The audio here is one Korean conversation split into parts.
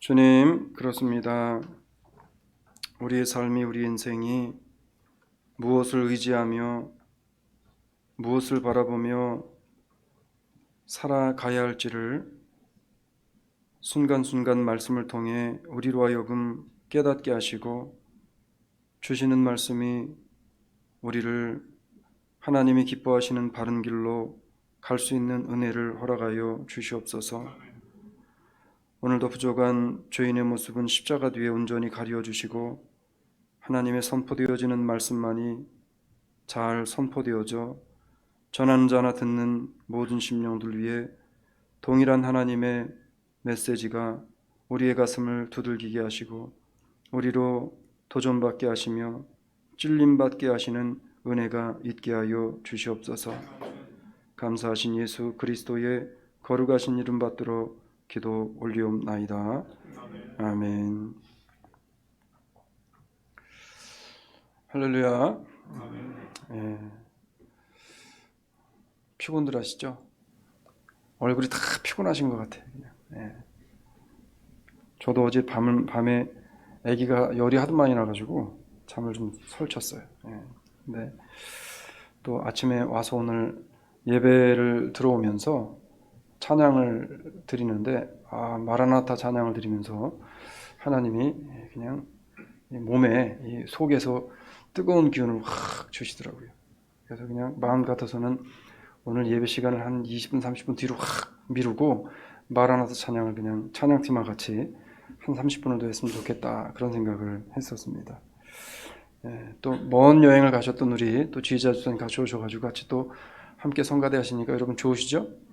주님, 그렇습니다. 우리의 삶이, 우리 인생이 무엇을 의지하며 무엇을 바라보며 살아가야 할지를 순간순간 말씀을 통해 우리로 하여금 깨닫게 하시고, 주시는 말씀이 우리를 하나님이 기뻐하시는 바른 길로 갈 수 있는 은혜를 허락하여 주시옵소서. 오늘도 부족한 죄인의 모습은 십자가 뒤에 온전히 가리워 주시고, 하나님의 선포되어지는 말씀만이 잘 선포되어져 전하는 자나 듣는 모든 심령들 위해 동일한 하나님의 메시지가 우리의 가슴을 두들기게 하시고, 우리로 도전받게 하시며 찔림받게 하시는 은혜가 있게 하여 주시옵소서. 감사하신 예수 그리스도의 거룩하신 이름 받들어 기도 올리옵나이다. 아멘. 할렐루야. 예. 피곤들 하시죠? 얼굴이 다 피곤하신 것 같아요. 예. 저도 어제 밤에 아기가 열이 하도 많이 나가지고 잠을 좀 설쳤어요. 예. 근데 또 아침에 와서 오늘 예배를 들어오면서 찬양을 드리는데, 마라나타 찬양을 드리면서 하나님이 그냥 몸에, 이 속에서 뜨거운 기운을 확 주시더라고요. 그래서 그냥 마음 같아서는 오늘 예배 시간을 한 20분 30분 뒤로 확 미루고 마라나타 찬양을 그냥 찬양팀과 같이 한 30분을 더 했으면 좋겠다, 그런 생각을 했었습니다. 또 먼 여행을 가셨던 우리 또 지휘자 주사님 같이 오셔가지고 같이 또 함께 성가대 하시니까 여러분 좋으시죠?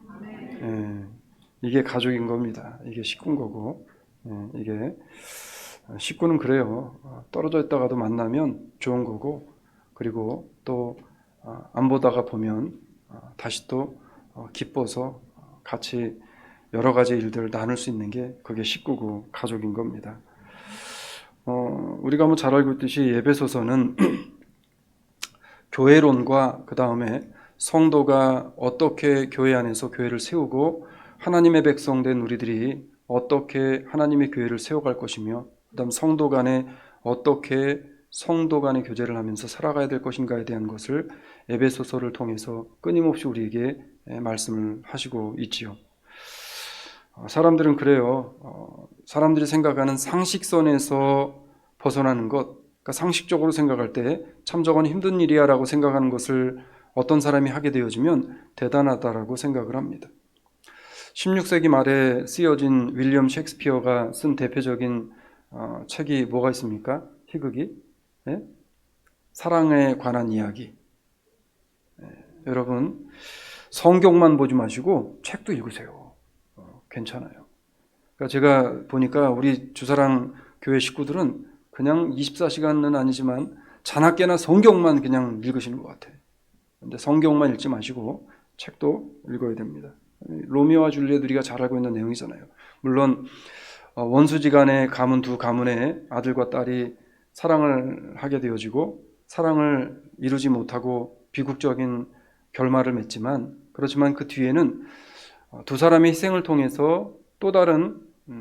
이게 가족인 겁니다. 이게 식구인 거고, 이게 식구는 그래요. 떨어져 있다가도 만나면 좋은 거고, 그리고 또 안 보다가 보면 다시 또 기뻐서 같이 여러 가지 일들을 나눌 수 있는 게 그게 식구고 가족인 겁니다. 우리가 잘 알고 있듯이 에베소서는 교회론과 그 다음에 성도가 어떻게 교회 안에서 교회를 세우고 하나님의 백성 된 우리들이 어떻게 하나님의 교회를 세워갈 것이며, 그 다음 성도 간에 어떻게 성도 간의 교제를 하면서 살아가야 될 것인가에 대한 것을 에베소서를 통해서 끊임없이 우리에게 말씀을 하시고 있지요. 사람들은 그래요. 사람들이 생각하는 상식선에서 벗어나는 것, 그러니까 상식적으로 생각할 때 참 저건 힘든 일이야 라고 생각하는 것을 어떤 사람이 하게 되어지면 대단하다라고 생각을 합니다. 16세기 말에 쓰여진 윌리엄 셰익스피어가 쓴 대표적인 책이 뭐가 있습니까? 희극이? 사랑에 관한 이야기. 여러분, 성경만 보지 마시고 책도 읽으세요. 괜찮아요. 그러니까 제가 보니까 우리 주사랑 교회 식구들은 그냥 24시간은 아니지만 자나깨나 성경만 그냥 읽으시는 것 같아요. 근데 성경만 읽지 마시고 책도 읽어야 됩니다. 로미오와 줄리엣 우리가 잘 알고 있는 내용이잖아요. 물론 원수지간의 가문, 두 가문의 아들과 딸이 사랑을 하게 되어지고 사랑을 이루지 못하고 비극적인 결말을 맺지만, 그렇지만 그 뒤에는 두 사람의 희생을 통해서 또 다른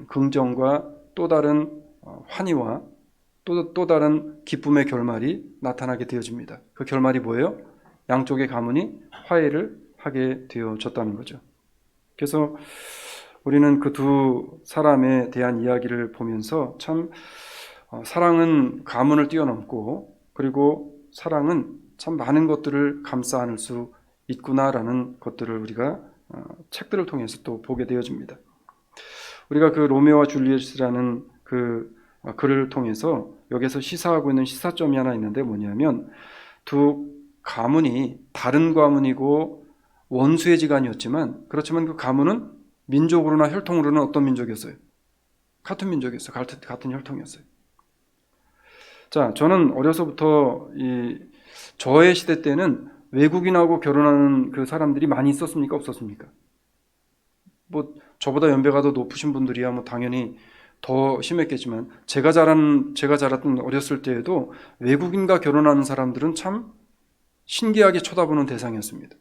긍정과 또 다른 환희와 또 다른 기쁨의 결말이 나타나게 되어집니다. 그 결말이 뭐예요? 양쪽의 가문이 화해를 하게 되어졌다는 거죠. 그래서 우리는 그 두 사람에 대한 이야기를 보면서 참 사랑은 가문을 뛰어넘고, 그리고 사랑은 참 많은 것들을 감싸 안을 수 있구나라는 것들을 우리가 책들을 통해서 또 보게 되어집니다. 우리가 그 로미오와 줄리엣이라는 그 글을 통해서 여기서 시사하고 있는 시사점이 하나 있는데, 뭐냐면 두 가문이 다른 가문이고 원수의 지간이었지만, 그렇지만 그 가문은 민족으로나 혈통으로는 어떤 민족이었어요? 같은 민족이었어요. 같은 혈통이었어요. 자, 저는 어려서부터 저의 시대 때는 외국인하고 결혼하는 그 사람들이 많이 있었습니까? 없었습니까? 뭐 저보다 연배가 더 높으신 분들이야 뭐 당연히 더 심했겠지만, 제가 자랐던 어렸을 때에도 외국인과 결혼하는 사람들은 참 신기하게 쳐다보는 대상이었습니다.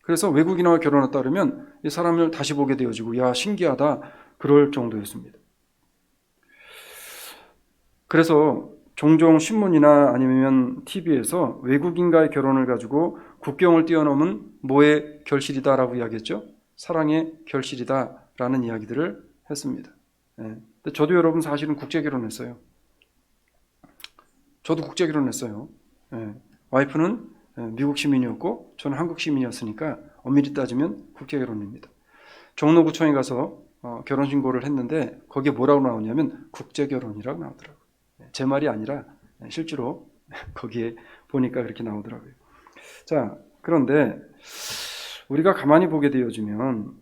그래서 외국인과 결혼했다 그러면 이 사람을 다시 보게 되어지고, 야 신기하다, 그럴 정도였습니다. 그래서 종종 신문이나 아니면 TV에서 외국인과의 결혼을 가지고 국경을 뛰어넘은 뭐의 결실이다라고 이야기했죠. 사랑의 결실이다라는 이야기들을 했습니다. 근데 저도 여러분 사실은 국제 결혼했어요. 저도 국제 결혼했어요. 와이프는 미국 시민이었고 저는 한국 시민이었으니까 엄밀히 따지면 국제 결혼입니다. 종로구청에 가서 결혼 신고를 했는데 거기에 뭐라고 나오냐면 국제 결혼이라고 나오더라고요. 제 말이 아니라 실제로 거기에 보니까 그렇게 나오더라고요. 자, 그런데 우리가 가만히 보게 되어지면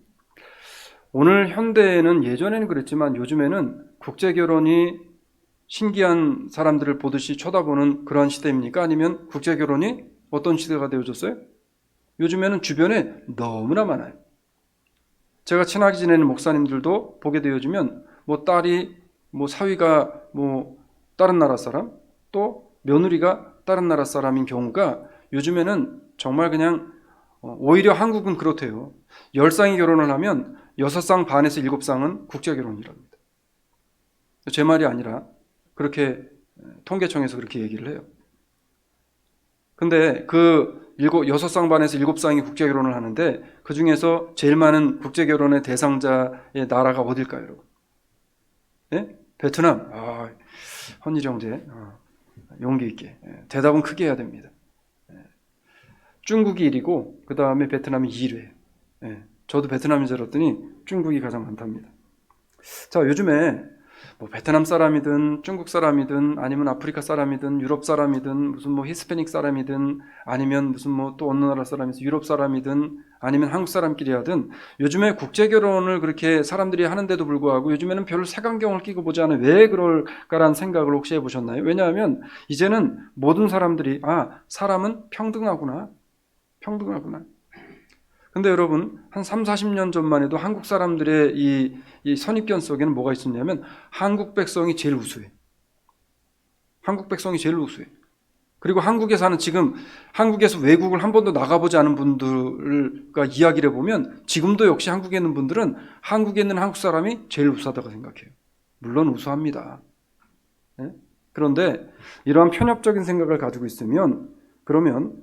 오늘 현대에는 예전에는 그랬지만 요즘에는 국제 결혼이 신기한 사람들을 보듯이 쳐다보는 그러한 시대입니까? 아니면 국제 결혼이 어떤 시대가 되어졌어요? 요즘에는 주변에 너무나 많아요. 제가 친하게 지내는 목사님들도 보게 되어지면 뭐 딸이 뭐 사위가 뭐 다른 나라 사람 또 며느리가 다른 나라 사람인 경우가 요즘에는 정말 그냥 오히려 한국은 그렇대요. 10쌍이 결혼을 하면 6쌍 반에서 7쌍은 국제 결혼이랍니다. 제 말이 아니라 그렇게 통계청에서 그렇게 얘기를 해요. 근데 그 6쌍 반에서 7쌍이 국제 결혼을 하는데 그 중에서 제일 많은 국제 결혼의 대상자의 나라가 어딜까요, 여러분? 예? 베트남. 헌일 형제. 용기 있게. 대답은 크게 해야 됩니다. 중국이 1위고 그 다음에 베트남이 2위예요. 저도 베트남인 줄 알았더니 중국이 가장 많답니다. 자, 요즘에 뭐 베트남 사람이든 중국 사람이든 아니면 아프리카 사람이든 유럽 사람이든 무슨 뭐 히스패닉 사람이든 아니면 무슨 뭐 또 어느 나라 사람이든 유럽 사람이든 아니면 한국 사람끼리 하든 요즘에 국제 결혼을 그렇게 사람들이 하는데도 불구하고 요즘에는 별로 색안경을 끼고 보지 않아요. 왜 그럴까라는 생각을 혹시 해보셨나요? 왜냐하면 이제는 모든 사람들이 사람은 평등하구나. 근데 여러분 한 3, 40년 전만 해도 한국 사람들의 이 선입견 속에는 뭐가 있었냐면 한국 백성이 제일 우수해. 한국 백성이 제일 우수해. 그리고 한국에 사는 지금 한국에서 외국을 한 번도 나가보지 않은 분들과 이야기를 해보면 지금도 역시 한국에 있는 분들은 한국에 있는 한국 사람이 제일 우수하다고 생각해요. 물론 우수합니다. 그런데 이러한 편협적인 생각을 가지고 있으면 그러면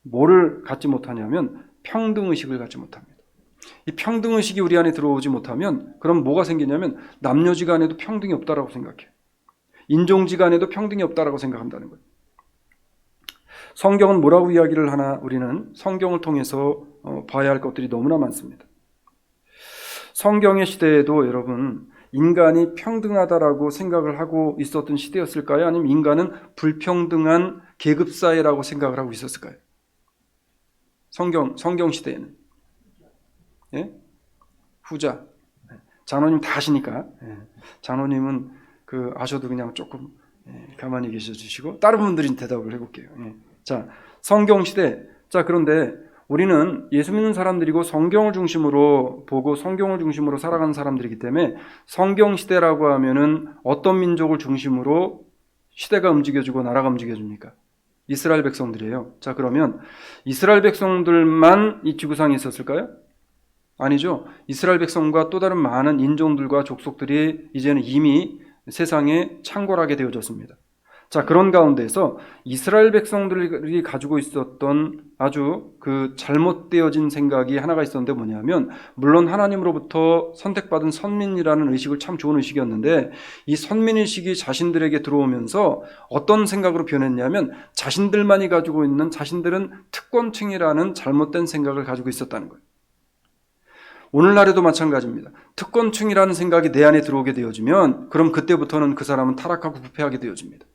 뭐를 갖지 못하냐면 평등의식을 갖지 못합니다. 이 평등의식이 우리 안에 들어오지 못하면 그럼 뭐가 생기냐면 남녀지간에도 평등이 없다라고 생각해요. 인종지간에도 평등이 없다라고 생각한다는 거예요. 성경은 뭐라고 이야기를 하나 우리는 성경을 통해서 봐야 할 것들이 너무나 많습니다. 성경의 시대에도 여러분 인간이 평등하다라고 생각을 하고 있었던 시대였을까요? 아니면 인간은 불평등한 계급사회라고 생각을 하고 있었을까요? 성경 시대에는 후자. 장로님 다 아시니까 장로님은 아셔도 그냥 조금 가만히 계셔 주시고 다른 분들이 대답을 해볼게요. 자, 성경 시대. 자, 그런데 우리는 예수 믿는 사람들이고 성경을 중심으로 보고 성경을 중심으로 살아가는 사람들이기 때문에 성경 시대라고 하면은 어떤 민족을 중심으로 시대가 움직여지고 나라가 움직여집니까? 이스라엘 백성들이에요. 자, 그러면 이스라엘 백성들만 이 지구상에 있었을까요? 아니죠. 이스라엘 백성과 또 다른 많은 인종들과 족속들이 이제는 이미 세상에 창궐하게 되어졌습니다. 자, 그런 가운데서 이스라엘 백성들이 가지고 있었던 아주 잘못되어진 생각이 하나가 있었는데 뭐냐면 물론 하나님으로부터 선택받은 선민이라는 의식을 참 좋은 의식이었는데 이 선민의식이 자신들에게 들어오면서 어떤 생각으로 변했냐면 자신들만이 가지고 있는 자신들은 특권층이라는 잘못된 생각을 가지고 있었다는 거예요. 오늘날에도 마찬가지입니다. 특권층이라는 생각이 내 안에 들어오게 되어지면 그럼 그때부터는 그 사람은 타락하고 부패하게 되어집니다.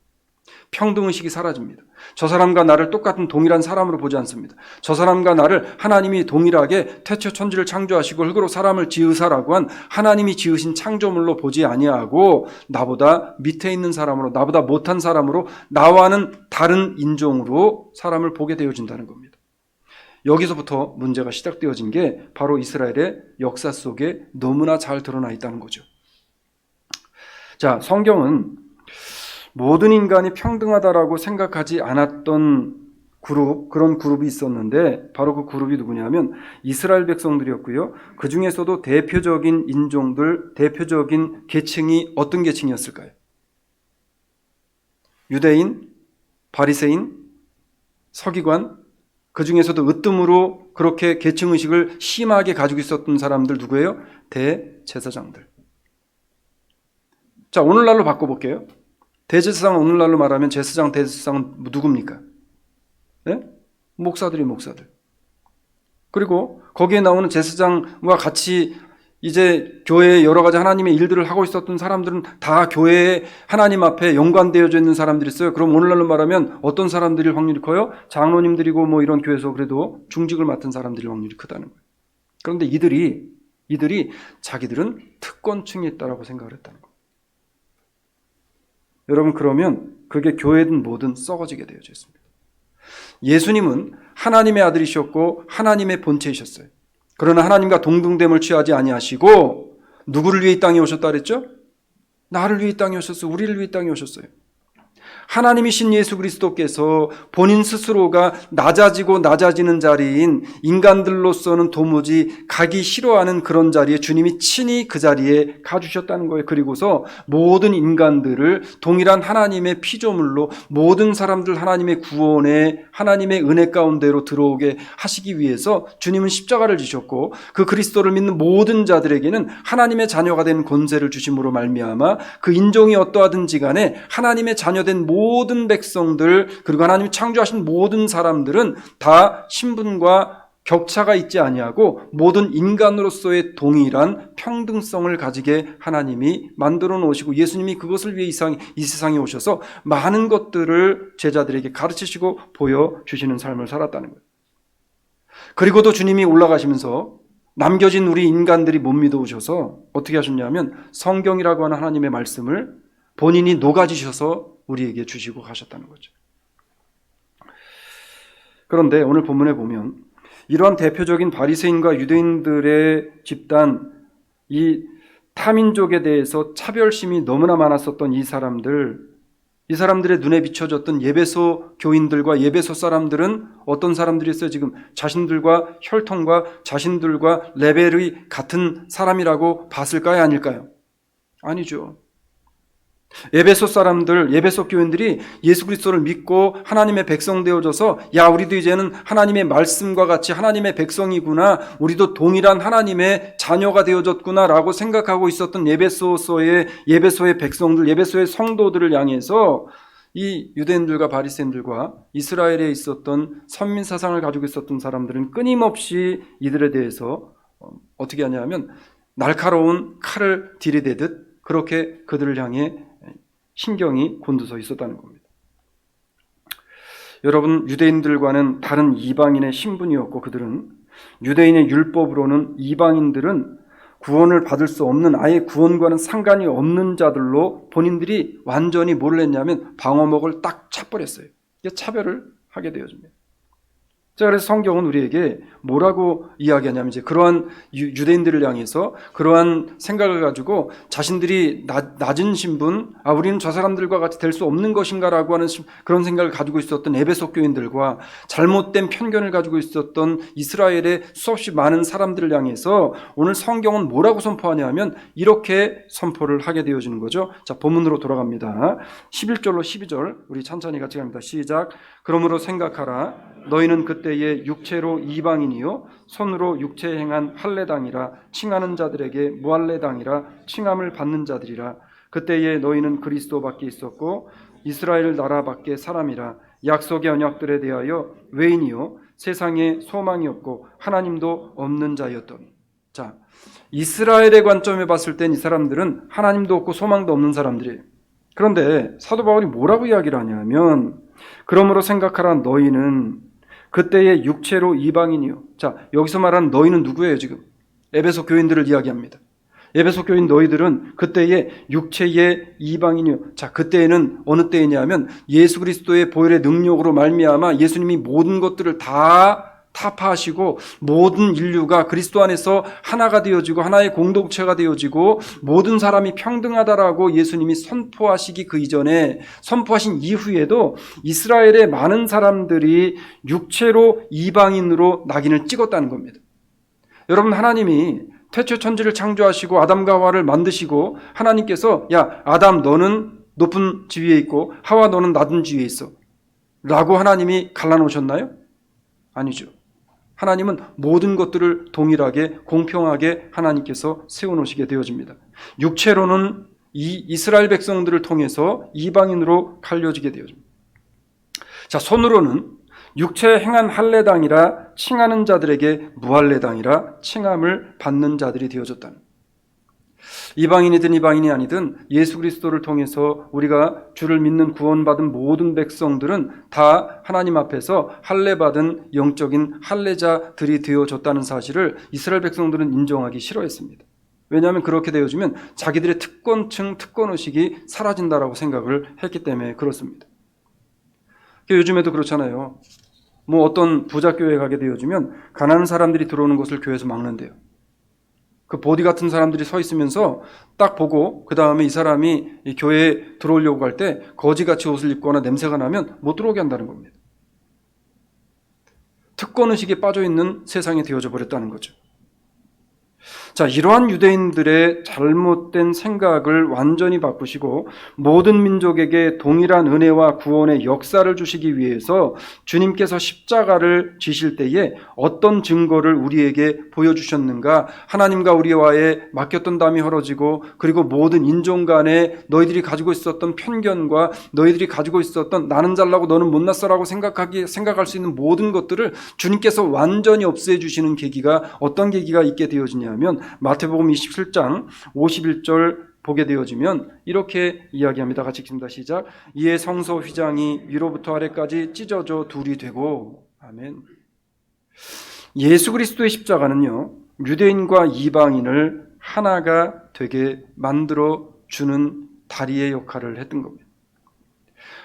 평등의식이 사라집니다. 저 사람과 나를 똑같은 동일한 사람으로 보지 않습니다. 저 사람과 나를 하나님이 동일하게 태초 천지를 창조하시고 흙으로 사람을 지으사라고 한 하나님이 지으신 창조물로 보지 아니하고 나보다 밑에 있는 사람으로 나보다 못한 사람으로 나와는 다른 인종으로 사람을 보게 되어진다는 겁니다. 여기서부터 문제가 시작되어진 게 바로 이스라엘의 역사 속에 너무나 잘 드러나 있다는 거죠. 자, 성경은 모든 인간이 평등하다라고 생각하지 않았던 그런 그룹이 있었는데 바로 그 그룹이 누구냐면 이스라엘 백성들이었고요. 그 중에서도 대표적인 인종들, 대표적인 계층이 어떤 계층이었을까요? 유대인, 바리새인, 서기관, 그 중에서도 으뜸으로 그렇게 계층의식을 심하게 가지고 있었던 사람들 누구예요? 대제사장들. 자, 오늘날로 바꿔볼게요. 대제사장 오늘날로 말하면 제사장, 대제사장은 누굽니까? 네? 목사들. 그리고 거기에 나오는 제사장과 같이 이제 교회에 여러 가지 하나님의 일들을 하고 있었던 사람들은 다 교회에 하나님 앞에 연관되어져 있는 사람들이 있어요. 그럼 오늘날로 말하면 어떤 사람들일 확률이 커요? 장로님들이고 뭐 이런 교회에서 그래도 중직을 맡은 사람들일 확률이 크다는 거예요. 그런데 이들이 자기들은 특권층에 있다라고 생각을 했다는 거예요. 여러분, 그러면 그게 교회든 뭐든 썩어지게 되어져 있습니다. 예수님은 하나님의 아들이셨고 하나님의 본체이셨어요. 그러나 하나님과 동등됨을 취하지 아니하시고 누구를 위해 이 땅에 오셨다 그랬죠? 나를 위해 이 땅에 오셨어요. 우리를 위해 이 땅에 오셨어요. 하나님이신 예수 그리스도께서 본인 스스로가 낮아지는 자리인 인간들로서는 도무지 가기 싫어하는 그런 자리에 주님이 친히 그 자리에 가주셨다는 거예요. 그리고서 모든 인간들을 동일한 하나님의 피조물로 모든 사람들 하나님의 구원에 하나님의 은혜 가운데로 들어오게 하시기 위해서 주님은 십자가를 지셨고 그 그리스도를 믿는 모든 자들에게는 하나님의 자녀가 된 권세를 주심으로 말미암아 그 인종이 어떠하든지 간에 하나님의 자녀된 모든 백성들 그리고 하나님이 창조하신 모든 사람들은 다 신분과 격차가 있지 아니하고 모든 인간으로서의 동일한 평등성을 가지게 하나님이 만들어 놓으시고 예수님이 그것을 위해 이 세상에 오셔서 많은 것들을 제자들에게 가르치시고 보여주시는 삶을 살았다는 거예요. 그리고도 주님이 올라가시면서 남겨진 우리 인간들이 못 믿어오셔서 어떻게 하셨냐면 성경이라고 하는 하나님의 말씀을 본인이 녹아지셔서 우리에게 주시고 가셨다는 거죠. 그런데 오늘 본문에 보면 이러한 대표적인 바리새인과 유대인들의 집단, 이 타민족에 대해서 차별심이 너무나 많았었던 이 사람들의 눈에 비춰졌던 예배소 교인들과 예배소 사람들은 어떤 사람들이었어요? 지금 자신들과 혈통과 자신들과 레벨이 같은 사람이라고 봤을까요? 아닐까요? 아니죠. 에베소 사람들, 에베소 교인들이 예수 그리스도를 믿고 하나님의 백성 되어져서 야, 우리도 이제는 하나님의 말씀과 같이 하나님의 백성이구나, 우리도 동일한 하나님의 자녀가 되어졌구나 라고 생각하고 있었던 예배소의 백성들, 예배소의 성도들을 향해서 이 유대인들과 바리새인들과 이스라엘에 있었던 선민 사상을 가지고 있었던 사람들은 끊임없이 이들에 대해서 어떻게 하냐면 날카로운 칼을 들이대듯 그렇게 그들을 향해 신경이 곤두서 있었다는 겁니다. 여러분, 유대인들과는 다른 이방인의 신분이었고 그들은 유대인의 율법으로는 이방인들은 구원을 받을 수 없는, 아예 구원과는 상관이 없는 자들로 본인들이 완전히 뭘 했냐면 방어목을 딱 차버렸어요. 이게 차별을 하게 되어집니다. 자, 그래서 성경은 우리에게 뭐라고 이야기하냐면 이제 그러한 유대인들을 향해서 그러한 생각을 가지고 자신들이 낮은 신분, 우리는 저 사람들과 같이 될 수 없는 것인가라고 하는 그런 생각을 가지고 있었던 에베소 교인들과 잘못된 편견을 가지고 있었던 이스라엘의 수없이 많은 사람들을 향해서 오늘 성경은 뭐라고 선포하냐면 이렇게 선포를 하게 되어지는 거죠. 자, 본문으로 돌아갑니다. 11절로 12절 우리 천천히 같이 갑니다. 시작. 그러므로 생각하라. 너희는 그때에 육체로 이방인이요 손으로 육체에 행한 할례당이라 칭하는 자들에게 무할례당이라 칭함을 받는 자들이라. 그때에 너희는 그리스도 밖에 있었고 이스라엘 나라 밖에 사람이라. 약속의 언약들에 대하여 외인이요 세상에 소망이 없고 하나님도 없는 자였더니. 자, 이스라엘의 관점에 봤을 땐 이 사람들은 하나님도 없고 소망도 없는 사람들이에요. 그런데 사도 바울이 뭐라고 이야기를 하냐면 그러므로 생각하라. 너희는 그때의 육체로 이방인이요. 자, 여기서 말하는 너희는 누구예요? 지금 에베소 교인들을 이야기합니다. 에베소 교인 너희들은 그때의 육체의 이방인이요. 자, 그때에는 어느 때이냐면 예수 그리스도의 보혈의 능력으로 말미암아 예수님이 모든 것들을 다 타파하시고 모든 인류가 그리스도 안에서 하나가 되어지고 하나의 공동체가 되어지고 모든 사람이 평등하다라고 예수님이 선포하시기 그 이전에, 선포하신 이후에도 이스라엘의 많은 사람들이 육체로 이방인으로 낙인을 찍었다는 겁니다. 여러분, 하나님이 태초 천지를 창조하시고 아담과 하와를 만드시고 하나님께서 야, 아담 너는 높은 지위에 있고 하와 너는 낮은 지위에 있어 라고 하나님이 갈라놓으셨나요? 아니죠. 하나님은 모든 것들을 동일하게 공평하게 하나님께서 세워놓으시게 되어집니다. 육체로는 이 이스라엘 백성들을 통해서 이방인으로 갈려지게 되어집니다. 자, 손으로는 육체에 행한 할례당이라 칭하는 자들에게 무할례당이라 칭함을 받는 자들이 되어졌다는, 이방인이든 이방인이 아니든 예수 그리스도를 통해서 우리가 주를 믿는 구원받은 모든 백성들은 다 하나님 앞에서 할례받은 영적인 할례자들이 되어졌다는 사실을 이스라엘 백성들은 인정하기 싫어했습니다. 왜냐하면 그렇게 되어지면 자기들의 특권층, 특권의식이 사라진다라고 생각을 했기 때문에 그렇습니다. 요즘에도 그렇잖아요. 뭐 어떤 부자 교회에 가게 되어지면 가난한 사람들이 들어오는 것을 교회에서 막는데요. 그 보디 같은 사람들이 서 있으면서 딱 보고 그 다음에 이 사람이 이 교회에 들어오려고 할 때 거지같이 옷을 입거나 냄새가 나면 못 들어오게 한다는 겁니다. 특권의식에 빠져있는 세상이 되어져 버렸다는 거죠. 자, 이러한 유대인들의 잘못된 생각을 완전히 바꾸시고 모든 민족에게 동일한 은혜와 구원의 역사를 주시기 위해서 주님께서 십자가를 지실 때에 어떤 증거를 우리에게 보여주셨는가? 하나님과 우리와의 맡겼던 담이 헐어지고, 그리고 모든 인종 간에 너희들이 가지고 있었던 편견과 너희들이 가지고 있었던 나는 잘나고 너는 못났어라고 생각할 수 있는 모든 것들을 주님께서 완전히 없애 주시는 계기가, 어떤 계기가 있게 되어지냐면 마태복음 27장 51절 보게 되어지면 이렇게 이야기합니다. 같이 읽습니다. 시작. 이에 성소 휘장이 위로부터 아래까지 찢어져 둘이 되고. 아멘. 예수 그리스도의 십자가는요, 유대인과 이방인을 하나가 되게 만들어 주는 다리의 역할을 했던 겁니다.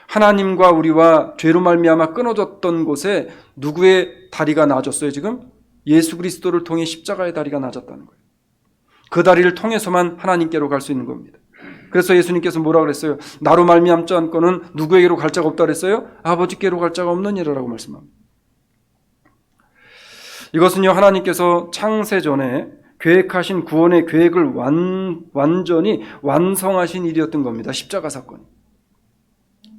하나님과 우리와 죄로 말미암아 끊어졌던 곳에 누구의 다리가 나아졌어요? 지금 예수 그리스도를 통해 십자가의 다리가 나아졌다는 거예요. 그 다리를 통해서만 하나님께로 갈 수 있는 겁니다. 그래서 예수님께서 뭐라고 그랬어요? 나로 말미암지 않고는 누구에게로 갈 자가 없다 그랬어요? 아버지께로 갈 자가 없느니라라고 말씀합니다. 이것은요, 하나님께서 창세 전에 계획하신 구원의 계획을 완전히 완성하신 일이었던 겁니다. 십자가 사건.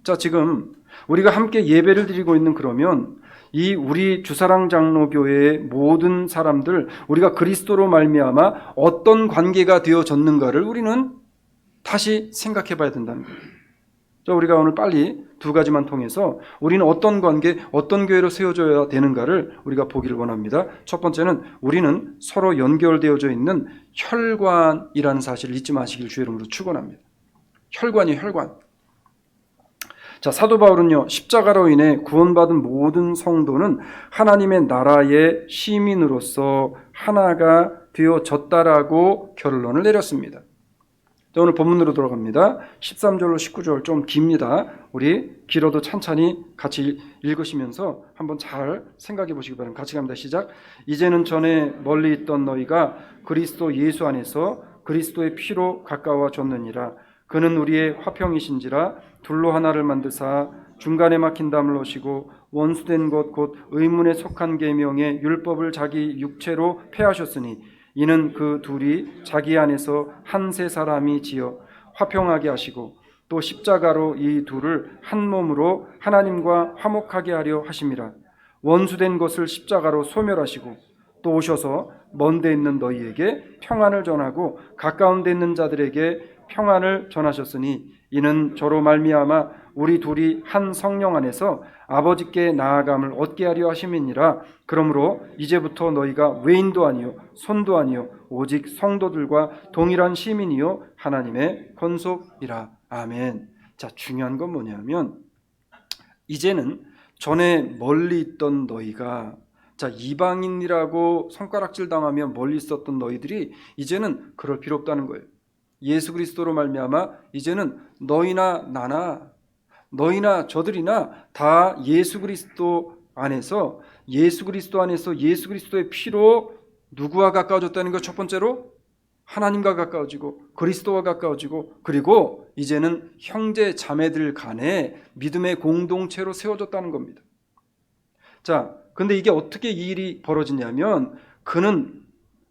자, 지금 우리가 함께 예배를 드리고 있는, 그러면 이 우리 주사랑 장로교회의 모든 사람들, 우리가 그리스도로 말미암아 어떤 관계가 되어졌는가를 우리는 다시 생각해 봐야 된다는 거예요. 자, 우리가 오늘 빨리 두 가지만 통해서 우리는 어떤 관계, 어떤 교회로 세워져야 되는가를 우리가 보기를 원합니다. 첫 번째는 우리는 서로 연결되어져 있는 혈관이라는 사실을 잊지 마시길 주의 이름으로 축원합니다. 혈관이에요, 혈관. 자, 사도 바울은요, 십자가로 인해 구원받은 모든 성도는 하나님의 나라의 시민으로서 하나가 되어졌다라고 결론을 내렸습니다. 자, 오늘 본문으로 돌아갑니다. 13절로 19절 좀 깁니다. 우리 길어도 찬찬히 같이 읽으시면서 한번 잘 생각해 보시기 바랍니다. 같이 갑니다. 시작. 이제는 전에 멀리 있던 너희가 그리스도 예수 안에서 그리스도의 피로 가까워졌느니라. 그는 우리의 화평이신지라. 둘로 하나를 만드사 중간에 막힌 담을 놓으시고 원수된 것 곧 의문에 속한 계명의 율법을 자기 육체로 폐하셨으니 이는 그 둘이 자기 안에서 한 세 사람이 지어 화평하게 하시고 또 십자가로 이 둘을 한 몸으로 하나님과 화목하게 하려 하심이라. 원수된 것을 십자가로 소멸하시고 또 오셔서 먼 데 있는 너희에게 평안을 전하고 가까운 데 있는 자들에게 평안을 전하셨으니 이는 저로 말미암아 우리 둘이 한 성령 안에서 아버지께 나아감을 얻게 하려 하심이니라. 그러므로 이제부터 너희가 외인도 아니요 손도 아니요 오직 성도들과 동일한 시민이요 하나님의 권속이라. 아멘. 자, 중요한 건 뭐냐면 이제는 전에 멀리 있던 너희가, 자, 이방인이라고 손가락질 당하며 멀리 있었던 너희들이 이제는 그럴 필요 없다는 거예요. 예수 그리스도로 말미암아 이제는 너희나 나나 너희나 저들이나 다 예수 그리스도 안에서 예수 그리스도의 피로 누구와 가까워졌다는 것. 첫 번째로 하나님과 가까워지고 그리스도와 가까워지고, 그리고 이제는 형제 자매들 간에 믿음의 공동체로 세워졌다는 겁니다. 자, 근데 이게 어떻게 이 일이 벌어지냐면 그는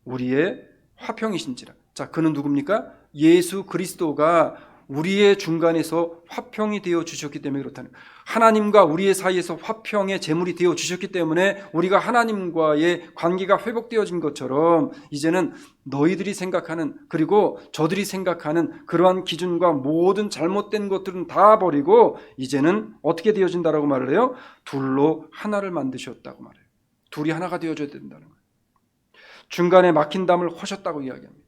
우리의 화평이신지라. 자, 그는 누굽니까? 예수 그리스도가 우리의 중간에서 화평이 되어 주셨기 때문에 그렇다는 거예요. 하나님과 우리의 사이에서 화평의 제물이 되어 주셨기 때문에 우리가 하나님과의 관계가 회복되어진 것처럼 이제는 너희들이 생각하는, 그리고 저들이 생각하는 그러한 기준과 모든 잘못된 것들은 다 버리고 이제는 어떻게 되어진다라고 말을 해요? 둘로 하나를 만드셨다고 말해요. 둘이 하나가 되어줘야 된다는 거예요. 중간에 막힌 담을 허셨다고 이야기합니다.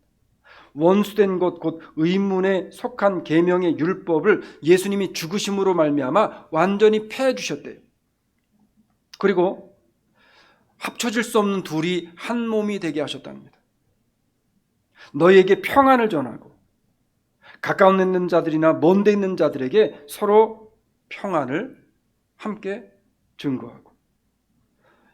원수된 것 곧 의문에 속한 계명의 율법을 예수님이 죽으심으로 말미암아 완전히 패해 주셨대요. 그리고 합쳐질 수 없는 둘이 한 몸이 되게 하셨답니다. 너희에게 평안을 전하고 가까운 데 있는 자들이나 먼 데 있는 자들에게 서로 평안을 함께 증거하고,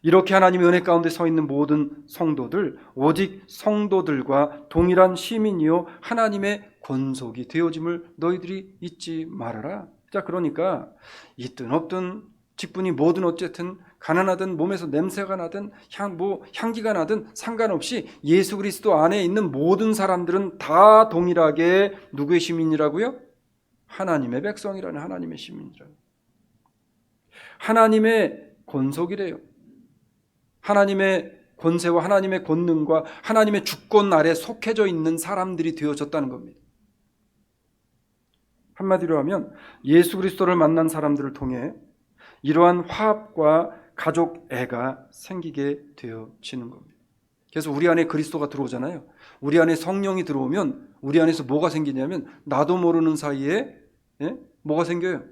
이렇게 하나님의 은혜 가운데 서 있는 모든 성도들, 오직 성도들과 동일한 시민이요 하나님의 권속이 되어짐을 너희들이 잊지 말아라. 자, 그러니까 있든 없든 직분이 뭐든 어쨌든 가난하든 몸에서 냄새가 나든 향기가 나든 상관없이 예수 그리스도 안에 있는 모든 사람들은 다 동일하게 누구의 시민이라고요? 하나님의 백성이라는, 하나님의 시민이라는, 하나님의 권속이래요. 하나님의 권세와 하나님의 권능과 하나님의 주권 아래 속해져 있는 사람들이 되어졌다는 겁니다. 한마디로 하면 예수 그리스도를 만난 사람들을 통해 이러한 화합과 가족애가 생기게 되어지는 겁니다. 그래서 우리 안에 그리스도가 들어오잖아요. 우리 안에 성령이 들어오면 우리 안에서 뭐가 생기냐면 나도 모르는 사이에 뭐가 생겨요?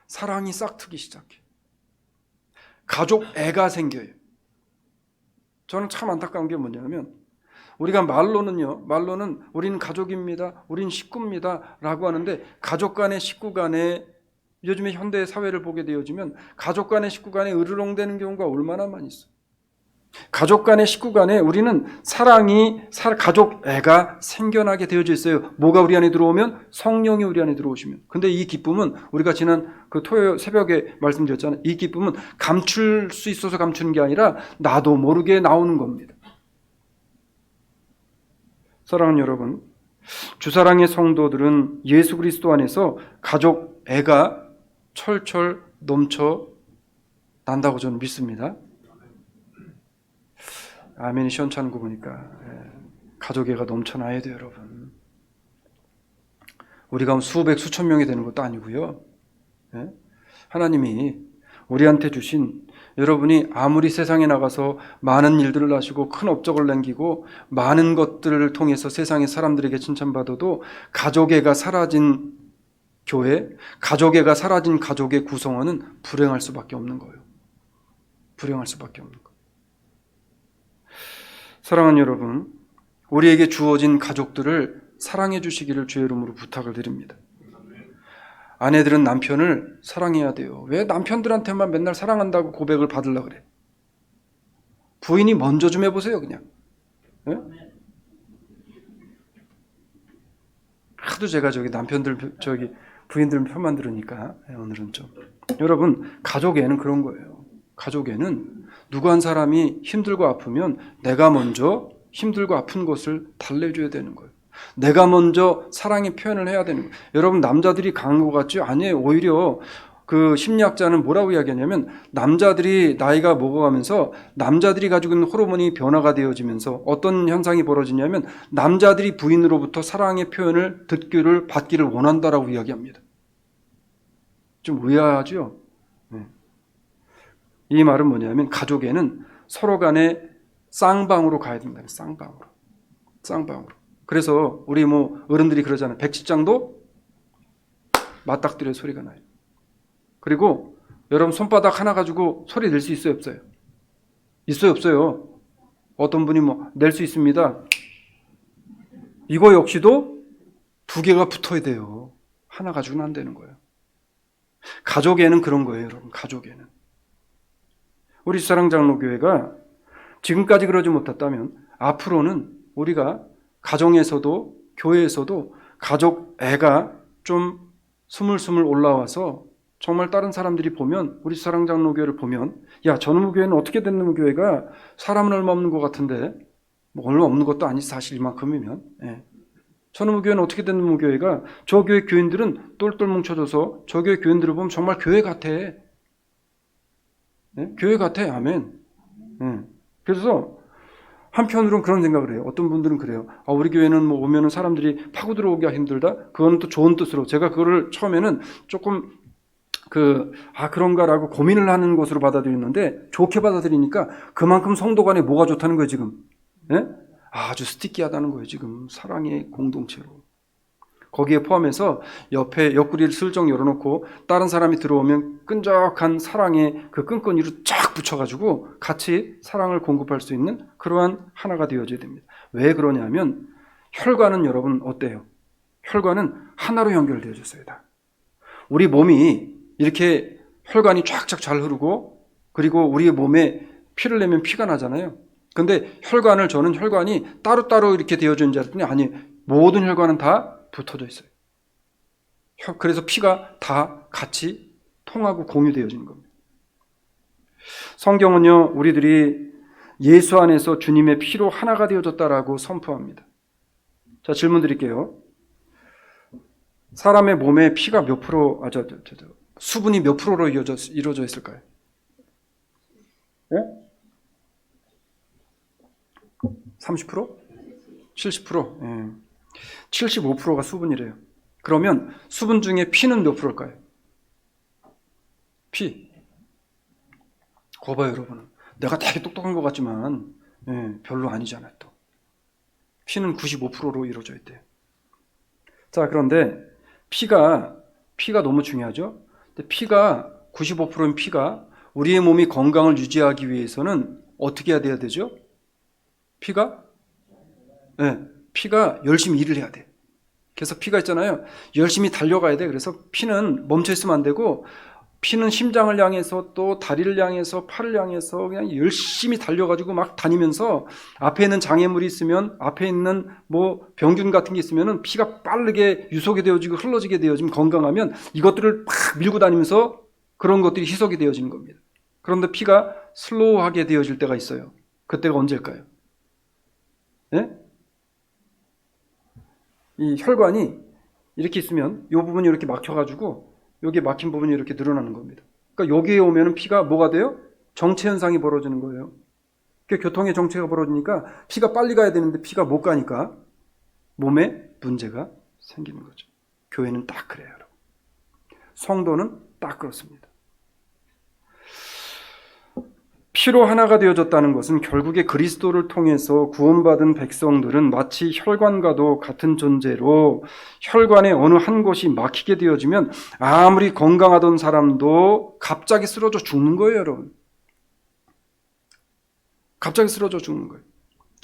사랑이 싹트기 시작해요. 가족애가 생겨요. 저는 참 안타까운 게 뭐냐면 우리가 말로는 우리는 가족입니다, 우리는 식구입니다 라고 하는데 가족 간의 식구 간에, 요즘에 현대 사회를 보게 되어지면 가족 간의 식구 간에 으르렁대는 경우가 얼마나 많이 있어요. 가족 간의 식구 간에 우리는 가족 애가 생겨나게 되어져 있어요. 뭐가 우리 안에 들어오면? 성령이 우리 안에 들어오시면. 근데 이 기쁨은 우리가 지난 그 토요일 새벽에 말씀드렸잖아요. 이 기쁨은 감출 수 있어서 감추는 게 아니라 나도 모르게 나오는 겁니다. 사랑하는 여러분, 주사랑의 성도들은 예수 그리스도 안에서 가족 애가 철철 넘쳐 난다고 저는 믿습니다. 아멘이 시원찮은 거 보니까 가족애가 넘쳐나야 돼요, 여러분. 우리가 수백 수천 명이 되는 것도 아니고요. 하나님이 우리한테 주신, 여러분이 아무리 세상에 나가서 많은 일들을 하시고 큰 업적을 남기고 많은 것들을 통해서 세상의 사람들에게 칭찬받아도 가족애가 사라진 교회, 가족애가 사라진 가족의 구성원은 불행할 수밖에 없는 거예요. 불행할 수밖에 없는 거예요. 사랑하는 여러분, 우리에게 주어진 가족들을 사랑해 주시기를 주의 이름으로 부탁을 드립니다. 아내들은 남편을 사랑해야 돼요. 왜 남편들한테만 맨날 사랑한다고 고백을 받으려고 그래? 부인이 먼저 좀 해보세요, 그냥. 네? 하도 제가 부인들 편만 들으니까 오늘은 좀. 여러분, 가족애는 그런 거예요. 가족애는 누구 한 사람이 힘들고 아프면 내가 먼저 힘들고 아픈 것을 달래줘야 되는 거예요. 내가 먼저 사랑의 표현을 해야 되는 거예요. 여러분, 남자들이 강한 것 같죠? 아니에요. 오히려 그 심리학자는 뭐라고 이야기하냐면 남자들이 나이가 먹어가면서 남자들이 가지고 있는 호르몬이 변화가 되어지면서 어떤 현상이 벌어지냐면 남자들이 부인으로부터 사랑의 표현을 받기를 원한다라고 이야기합니다. 좀 의아하죠? 네. 이 말은 뭐냐면 가족에는 서로 간에 쌍방으로 가야 된다. 쌍방으로. 그래서 우리 어른들이 그러잖아요. 백지장도 맞닥뜨려 소리가 나요. 그리고 여러분 손바닥 하나 가지고 소리 낼 수 있어요, 없어요? 있어요, 없어요? 어떤 분이 낼 수 있습니다. 이거 역시도 두 개가 붙어야 돼요. 하나 가지고는 안 되는 거예요. 가족에는 그런 거예요, 여러분. 가족에는. 우리 사랑장로교회가 지금까지 그러지 못했다면 앞으로는 우리가 가정에서도 교회에서도 가족 애가 좀 스물스물 올라와서 정말 다른 사람들이 보면, 우리 사랑장로교회를 보면, 야, 저놈의 교회는 어떻게 된 놈의 교회가 사람은 얼마 없는 것 같은데, 얼마 없는 것도 아니지 사실 이만큼이면. 선어무교회는 어떻게 된 무교회가 저 교회 교인들은 똘똘 뭉쳐져서 저 교회 교인들을 보면 정말 교회 같아. 네? 교회 같아. 아멘. 네. 그래서 한편으로는 그런 생각을 해요. 어떤 분들은 그래요. 우리 교회는 뭐 오면은 사람들이 파고 들어오기가 힘들다. 그거는 또 좋은 뜻으로 제가 그거를 처음에는 조금 그런가라고 고민을 하는 것으로 받아들였는데 좋게 받아들이니까 그만큼 성도 간에 뭐가 좋다는 거예요, 지금. 네? 아주 스티키하다는 거예요, 지금. 사랑의 공동체로. 거기에 포함해서 옆에 옆구리를 슬쩍 열어놓고 다른 사람이 들어오면 끈적한 사랑의 그 끈끈이로 쫙 붙여가지고 같이 사랑을 공급할 수 있는 그러한 하나가 되어져야 됩니다. 왜 그러냐면 혈관은 여러분 어때요? 혈관은 하나로 연결되어졌어요. 다. 우리 몸이 이렇게 혈관이 쫙쫙 잘 흐르고 그리고 우리의 몸에 피를 내면 피가 나잖아요. 근데 저는 혈관이 따로따로 이렇게 되어져 있는 줄 알았더니 아니, 모든 혈관은 다 붙어져 있어요. 그래서 피가 다 같이 통하고 공유되어지는 겁니다. 성경은요, 우리들이 예수 안에서 주님의 피로 하나가 되어졌다라고 선포합니다. 자, 질문 드릴게요. 사람의 몸에 피가 몇 프로, 수분이 몇 프로로 이루어져 있을까요? 네? 30%? 70%? 예. 75%가 수분이래요. 그러면 수분 중에 피는 몇 프로일까요? 피. 거 봐요, 여러분. 내가 되게 똑똑한 것 같지만 별로 아니잖아요, 또. 피는 95%로 이루어져 있대요. 자, 그런데 피가 너무 중요하죠? 근데 피가 95%인 피가 우리의 몸이 건강을 유지하기 위해서는 어떻게 해야 되죠? 피가 열심히 일을 해야 돼. 그래서 피가 있잖아요. 열심히 달려가야 돼. 그래서 피는 멈춰 있으면 안 되고 피는 심장을 향해서 또 다리를 향해서 팔을 향해서 그냥 열심히 달려가지고 막 다니면서 앞에 있는 장애물이 있으면 앞에 있는 뭐 병균 같은 게 있으면은 피가 빠르게 유속이 되어지고 흘러지게 되어지면 건강하면 이것들을 막 밀고 다니면서 그런 것들이 희석이 되어지는 겁니다. 그런데 피가 슬로우하게 되어질 때가 있어요. 그때가 언제일까요? 예? 이 혈관이 이렇게 있으면 이 부분이 이렇게 막혀가지고 여기 막힌 부분이 이렇게 늘어나는 겁니다. 그러니까 여기에 오면은 피가 뭐가 돼요? 정체 현상이 벌어지는 거예요. 그러니까 교통의 정체가 벌어지니까 피가 빨리 가야 되는데 피가 못 가니까 몸에 문제가 생기는 거죠. 교회는 딱 그래요, 여러분. 성도는 딱 그렇습니다. 피로 하나가 되어졌다는 것은 결국에 그리스도를 통해서 구원받은 백성들은 마치 혈관과도 같은 존재로 혈관의 어느 한 곳이 막히게 되어지면 아무리 건강하던 사람도 갑자기 쓰러져 죽는 거예요, 여러분. 갑자기 쓰러져 죽는 거예요.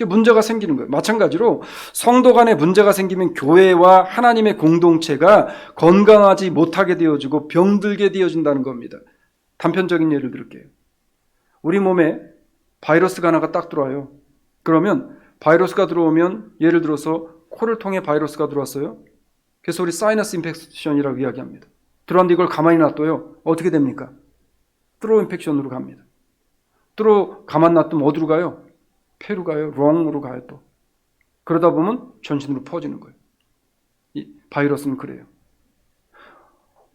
문제가 생기는 거예요. 마찬가지로 성도 간에 문제가 생기면 교회와 하나님의 공동체가 건강하지 못하게 되어지고 병들게 되어진다는 겁니다. 단편적인 예를 들을게요. 우리 몸에 바이러스가 하나가 딱 들어와요. 그러면 바이러스가 들어오면 예를 들어서 코를 통해 바이러스가 들어왔어요. 그래서 우리 사이너스 인펙션이라고 이야기합니다. 들어왔는데 이걸 가만히 놔둬요. 어떻게 됩니까? 트로 인펙션으로 갑니다. 트로 가만 놔두면 어디로 가요? 폐로 가요. 롱으로 가요 또. 그러다 보면 전신으로 퍼지는 거예요. 이 바이러스는 그래요.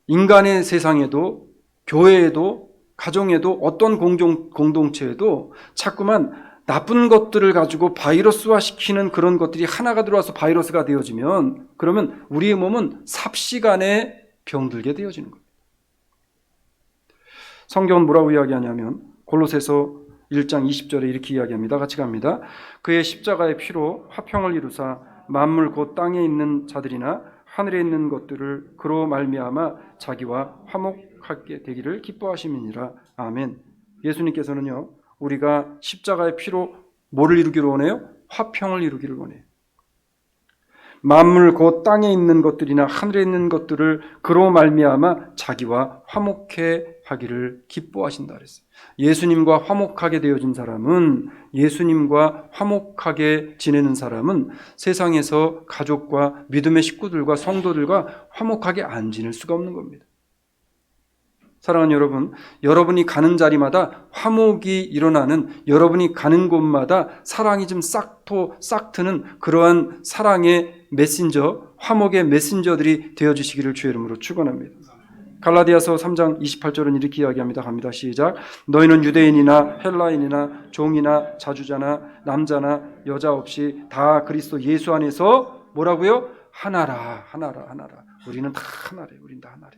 인간의 세상에도 교회에도 가정에도 어떤 공동체에도 자꾸만 나쁜 것들을 가지고 바이러스화 시키는 그런 것들이 하나가 들어와서 바이러스가 되어지면 그러면 우리의 몸은 삽시간에 병들게 되어지는 겁니다. 성경은 뭐라고 이야기하냐면 골로새서 1장 20절에 이렇게 이야기합니다. 같이 갑니다. 그의 십자가의 피로 화평을 이루사 만물 곧 땅에 있는 자들이나 하늘에 있는 것들을 그로 말미암아 자기와 화목하게 되기를 기뻐하심이니라. 아멘. 예수님께서는요, 우리가 십자가의 피로 뭐를 이루기를 원해요? 화평을 이루기를 원해요. 만물 곧 땅에 있는 것들이나 하늘에 있는 것들을 그로 말미암아 자기와 화목해 하기를 기뻐하신다 그랬어요. 예수님과 화목하게 되어진 사람은, 예수님과 화목하게 지내는 사람은 세상에서 가족과 믿음의 식구들과 성도들과 화목하게 안 지낼 수가 없는 겁니다. 사랑하는 여러분, 여러분이 가는 자리마다 화목이 일어나는, 여러분이 가는 곳마다 사랑이 좀 싹 트는 그러한 사랑의 메신저, 화목의 메신저들이 되어주시기를 주의 이름으로 축원합니다. 갈라디아서 3장 28절은 이렇게 이야기합니다. 갑니다. 시작. 너희는 유대인이나 헬라인이나 종이나 자주자나 남자나 여자 없이 다 그리스도 예수 안에서 뭐라고요? 하나라. 우리는 다 하나래. 우린 다 하나래.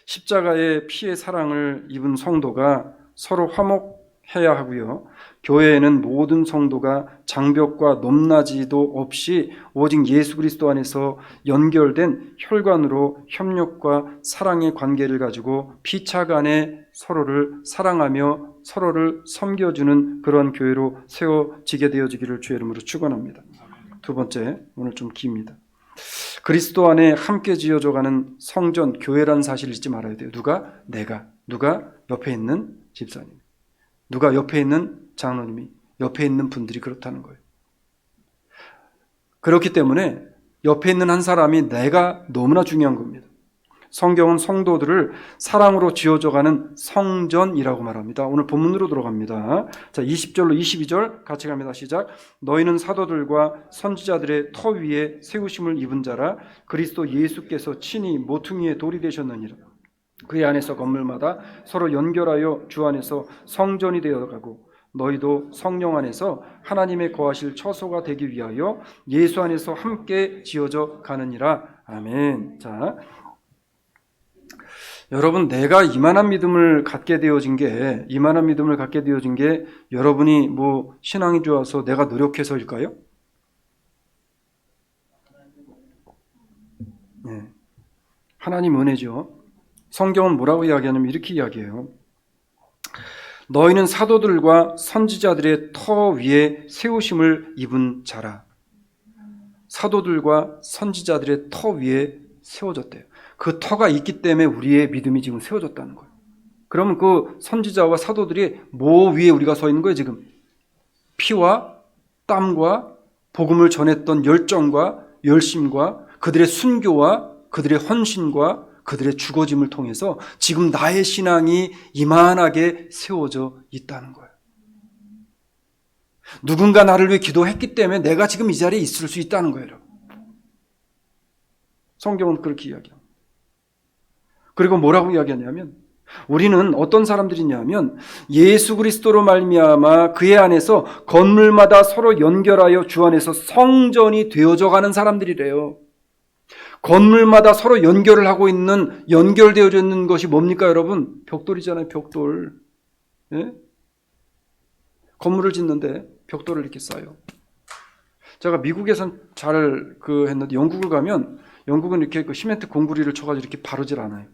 십자가의 피의 사랑을 입은 성도가 서로 화목해야 하고요. 교회에는 모든 성도가 장벽과 높낮이도 없이 오직 예수 그리스도 안에서 연결된 혈관으로 협력과 사랑의 관계를 가지고 피차간에 서로를 사랑하며 서로를 섬겨주는 그런 교회로 세워지게 되어지기를 주의 이름으로 축원합니다. 두 번째, 오늘 좀 깁니다. 그리스도 안에 함께 지어져가는 성전, 교회라는 사실을 잊지 말아야 돼요. 누가? 내가. 누가? 옆에 있는 집사님. 누가? 옆에 있는 장로님이. 옆에 있는 분들이 그렇다는 거예요. 그렇기 때문에 옆에 있는 한 사람이 내가 너무나 중요한 겁니다. 성경은 성도들을 사랑으로 지어져가는 성전이라고 말합니다. 오늘 본문으로 들어갑니다. 자, 20절로 22절 같이 갑니다. 시작. 너희는 사도들과 선지자들의 터 위에 세우심을 입은 자라. 그리스도 예수께서 친히 모퉁이의 돌이 되셨느니라. 그의 안에서 건물마다 서로 연결하여 주 안에서 성전이 되어가고 너희도 성령 안에서 하나님의 거하실 처소가 되기 위하여 예수 안에서 함께 지어져 가느니라. 아멘. 자, 여러분, 내가 이만한 믿음을 갖게 되어진 게 여러분이 뭐 신앙이 좋아서 내가 노력해서일까요? 네. 하나님 은혜죠. 성경은 뭐라고 이야기하냐면 이렇게 이야기해요. 너희는 사도들과 선지자들의 터 위에 세우심을 입은 자라. 사도들과 선지자들의 터 위에 세워졌대요. 그 터가 있기 때문에 우리의 믿음이 지금 세워졌다는 거예요. 그러면 그 선지자와 사도들이 뭐 위에 우리가 서 있는 거예요 지금? 피와 땀과 복음을 전했던 열정과 열심과 그들의 순교와 그들의 헌신과 그들의 죽어짐을 통해서 지금 나의 신앙이 이만하게 세워져 있다는 거예요. 누군가 나를 위해 기도했기 때문에 내가 지금 이 자리에 있을 수 있다는 거예요. 성경은 그렇게 이야기합니다. 그리고 뭐라고 이야기하냐면 우리는 어떤 사람들이냐면 예수 그리스도로 말미암아 그의 안에서 건물마다 서로 연결하여 주 안에서 성전이 되어져 가는 사람들이래요. 건물마다 서로 연결을 하고 있는 연결되어져 있는 것이 뭡니까 여러분? 벽돌이잖아요. 벽돌. 예? 건물을 짓는데 벽돌을 이렇게 쌓아요. 제가 미국에선 잘 했는데 영국을 가면 영국은 이렇게 시멘트 공구리를 쳐가지고 이렇게 바르질 않아요.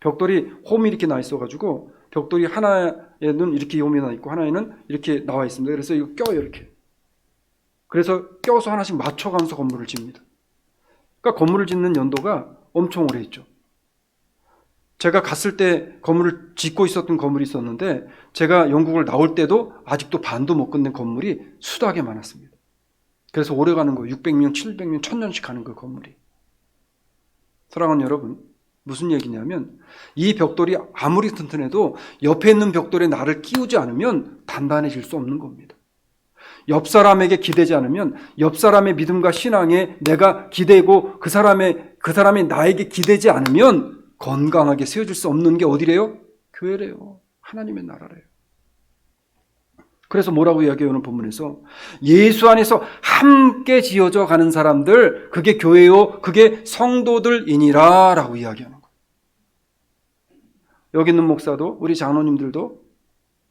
벽돌이 홈이 이렇게 나 있어가지고 벽돌이 하나에는 이렇게 홈이 나 있고 하나에는 이렇게 나와 있습니다. 그래서 이거 껴요 이렇게. 그래서 껴서 하나씩 맞춰가면서 건물을 짓니다. 그러니까 건물을 짓는 연도가 엄청 오래 있죠. 제가 갔을 때 건물을 짓고 있었던 건물이 있었는데 제가 영국을 나올 때도 아직도 반도 못 끝낸 건물이 수다하게 많았습니다. 그래서 오래 가는 거예요. 600년, 700년, 1000년씩 가는 그 건물이. 사랑하는 여러분, 무슨 얘기냐면 이 벽돌이 아무리 튼튼해도 옆에 있는 벽돌에 나를 끼우지 않으면 단단해질 수 없는 겁니다. 옆 사람에게 기대지 않으면 옆 사람의 믿음과 신앙에 내가 기대고 그 사람이 나에게 기대지 않으면 건강하게 세워질 수 없는 게 어디래요? 교회래요. 하나님의 나라래요. 그래서 뭐라고 이야기해요? 오늘 본문에서 예수 안에서 함께 지어져 가는 사람들, 그게 교회요, 그게 성도들이니라 라고 이야기하는 거예요. 여기 있는 목사도 우리 장로님들도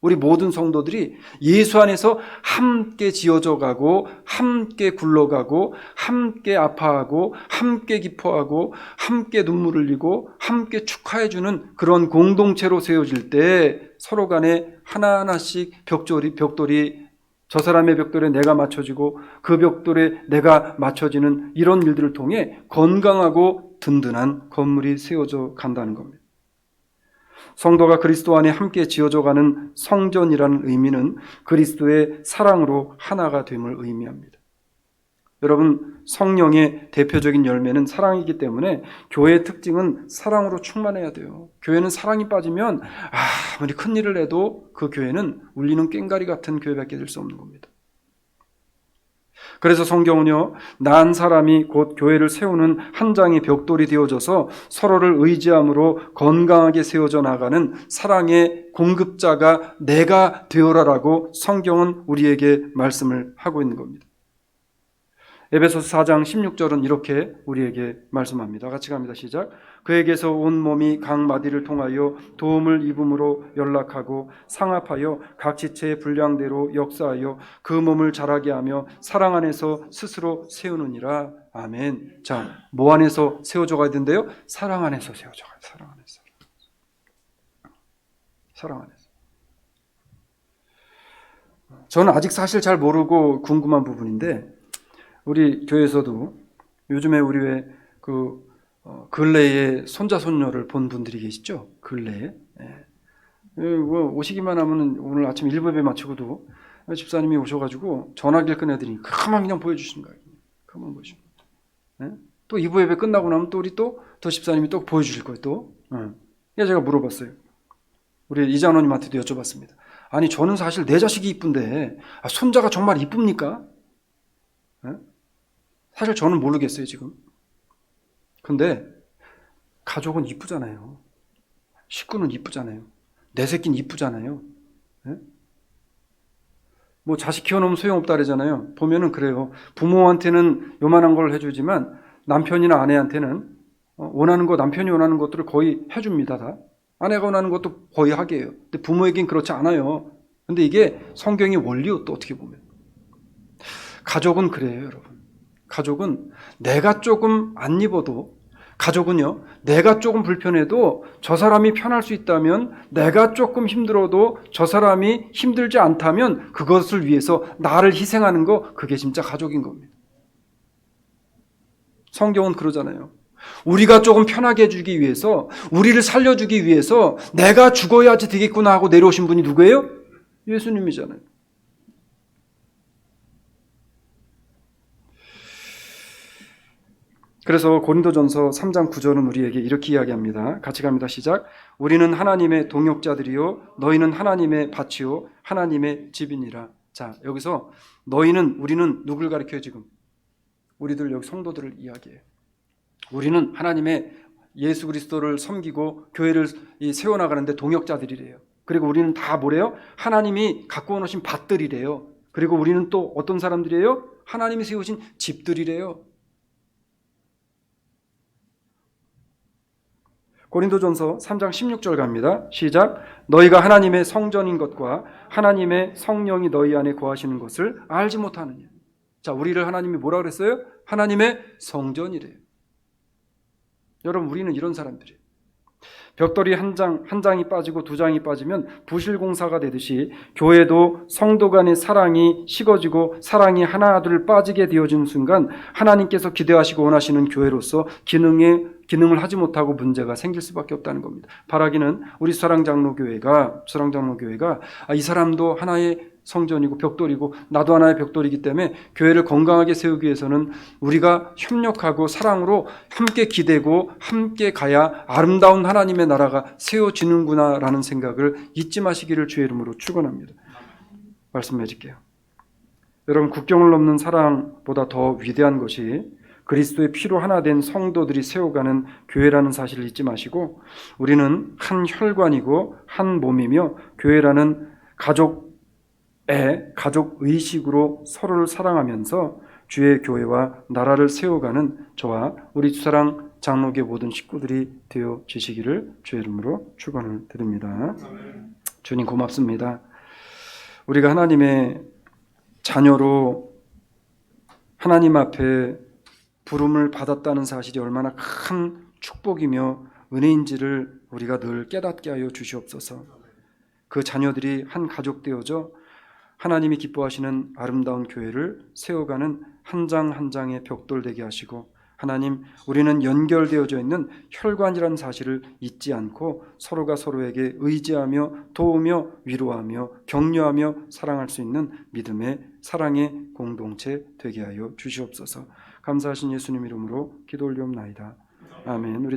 우리 모든 성도들이 예수 안에서 함께 지어져 가고 함께 굴러가고 함께 아파하고 함께 기뻐하고 함께 눈물 흘리고 함께 축하해주는 그런 공동체로 세워질 때 서로 간에 하나하나씩 벽돌이 저 사람의 벽돌에 내가 맞춰지고 그 벽돌에 내가 맞춰지는 이런 일들을 통해 건강하고 든든한 건물이 세워져 간다는 겁니다. 성도가 그리스도 안에 함께 지어져가는 성전이라는 의미는 그리스도의 사랑으로 하나가 됨을 의미합니다. 여러분, 성령의 대표적인 열매는 사랑이기 때문에 교회의 특징은 사랑으로 충만해야 돼요. 교회는 사랑이 빠지면 아무리 큰 일을 해도 그 교회는 울리는 꽹과리 같은 교회밖에 될 수 없는 겁니다. 그래서 성경은요, 난 사람이 곧 교회를 세우는 한 장의 벽돌이 되어져서 서로를 의지함으로 건강하게 세워져 나가는 사랑의 공급자가 내가 되어라라고 성경은 우리에게 말씀을 하고 있는 겁니다. 에베소서 4장 16절은 이렇게 우리에게 말씀합니다. 같이 갑니다. 시작. 그에게서 온 몸이 각 마디를 통하여 도움을 입음으로 연락하고 상합하여 각 지체의 분량대로 역사하여 그 몸을 자라게 하며 사랑 안에서 스스로 세우느니라. 아멘. 자, 뭐 안에서 세워져 가야 된대요? 사랑 안에서 세워져 가야 돼요. 사랑 안에서. 사랑 안에서. 저는 아직 사실 잘 모르고 궁금한 부분인데, 우리 교회에서도 요즘에 우리 왜 근래에 손자 손녀를 본 분들이 계시죠? 근래에. 오시기만 하면 오늘 아침 1부에 마치고도 집사님이 오셔가지고 전화기를 꺼내드리니 가만 그냥 보여주시는 거예요. 가만 보시고. 또 2부 예배 끝나고 나면 또 우리 또 집사님이 또 보여주실 거예요. 또. 제가 물어봤어요. 우리 이장로님한테도 여쭤봤습니다. 아니 저는 사실 내 자식이 이쁜데 손자가 정말 이쁩니까? 사실 저는 모르겠어요 지금. 근데 가족은 이쁘잖아요. 식구는 이쁘잖아요. 내 새끼는 이쁘잖아요. 뭐 자식 키워놓으면 소용없다 그러잖아요. 보면은 그래요. 부모한테는 요만한 걸 해주지만 남편이나 아내한테는 원하는 거, 남편이 원하는 것들을 거의 해줍니다. 다. 아내가 원하는 것도 거의 하게 해요. 근데 부모에겐 그렇지 않아요. 근데 이게 성경의 원리요, 또 어떻게 보면. 가족은 그래요, 여러분. 가족은 내가 조금 안 입어도, 가족은요, 내가 조금 불편해도 저 사람이 편할 수 있다면, 내가 조금 힘들어도 저 사람이 힘들지 않다면 그것을 위해서 나를 희생하는 거, 그게 진짜 가족인 겁니다. 성경은 그러잖아요. 우리가 조금 편하게 해주기 위해서, 우리를 살려주기 위해서 내가 죽어야지 되겠구나 하고 내려오신 분이 누구예요? 예수님이잖아요. 그래서 고린도전서 3장 9절은 우리에게 이렇게 이야기합니다. 같이 갑니다. 시작. 우리는 하나님의 동역자들이요 너희는 하나님의 밭이요 하나님의 집이니라. 자, 여기서 너희는, 우리는 누굴 가리켜요 지금? 우리들 여기 성도들을 이야기해요. 우리는 하나님의 예수 그리스도를 섬기고 교회를 세워나가는데 동역자들이래요. 그리고 우리는 다 뭐래요? 하나님이 갖고 오신 밭들이래요. 그리고 우리는 또 어떤 사람들이에요? 하나님이 세우신 집들이래요. 고린도전서 3장 16절 갑니다. 시작. 너희가 하나님의 성전인 것과 하나님의 성령이 너희 안에 거하시는 것을 알지 못하느냐. 자, 우리를 하나님이 뭐라 그랬어요? 하나님의 성전이래요. 여러분, 우리는 이런 사람들이에요. 벽돌이 한 장이 빠지고 두 장이 빠지면 부실공사가 되듯이 교회도 성도 간의 사랑이 식어지고 사랑이 하나둘 빠지게 되어지는 순간 하나님께서 기대하시고 원하시는 교회로서 기능을 하지 못하고 문제가 생길 수밖에 없다는 겁니다. 바라기는 우리 수사랑장로교회가 이 사람도 하나의 성전이고 벽돌이고 나도 하나의 벽돌이기 때문에 교회를 건강하게 세우기 위해서는 우리가 협력하고 사랑으로 함께 기대고 함께 가야 아름다운 하나님의 나라가 세워지는구나라는 생각을 잊지 마시기를 주의 이름으로 축원합니다. 말씀해줄게요. 여러분, 국경을 넘는 사랑보다 더 위대한 것이 그리스도의 피로 하나 된 성도들이 세워가는 교회라는 사실을 잊지 마시고, 우리는 한 혈관이고 한 몸이며 교회라는 가족 의식으로 서로를 사랑하면서 주의 교회와 나라를 세워가는 저와 우리 주사랑 장로교 모든 식구들이 되어지시기를 주의 이름으로 축원을 드립니다. 주님 고맙습니다. 우리가 하나님의 자녀로 하나님 앞에 부름을 받았다는 사실이 얼마나 큰 축복이며 은혜인지를 우리가 늘 깨닫게 하여 주시옵소서. 그 자녀들이 한 가족 되어져 하나님이 기뻐하시는 아름다운 교회를 세워가는 한 장 한 장의 벽돌 되게 하시고, 하나님, 우리는 연결되어져 있는 혈관이라는 사실을 잊지 않고 서로가 서로에게 의지하며 도우며 위로하며 격려하며 사랑할 수 있는 믿음의 사랑의 공동체 되게 하여 주시옵소서. 감사하신 예수님 이름으로 기도 올리옵나이다. 아멘. 우리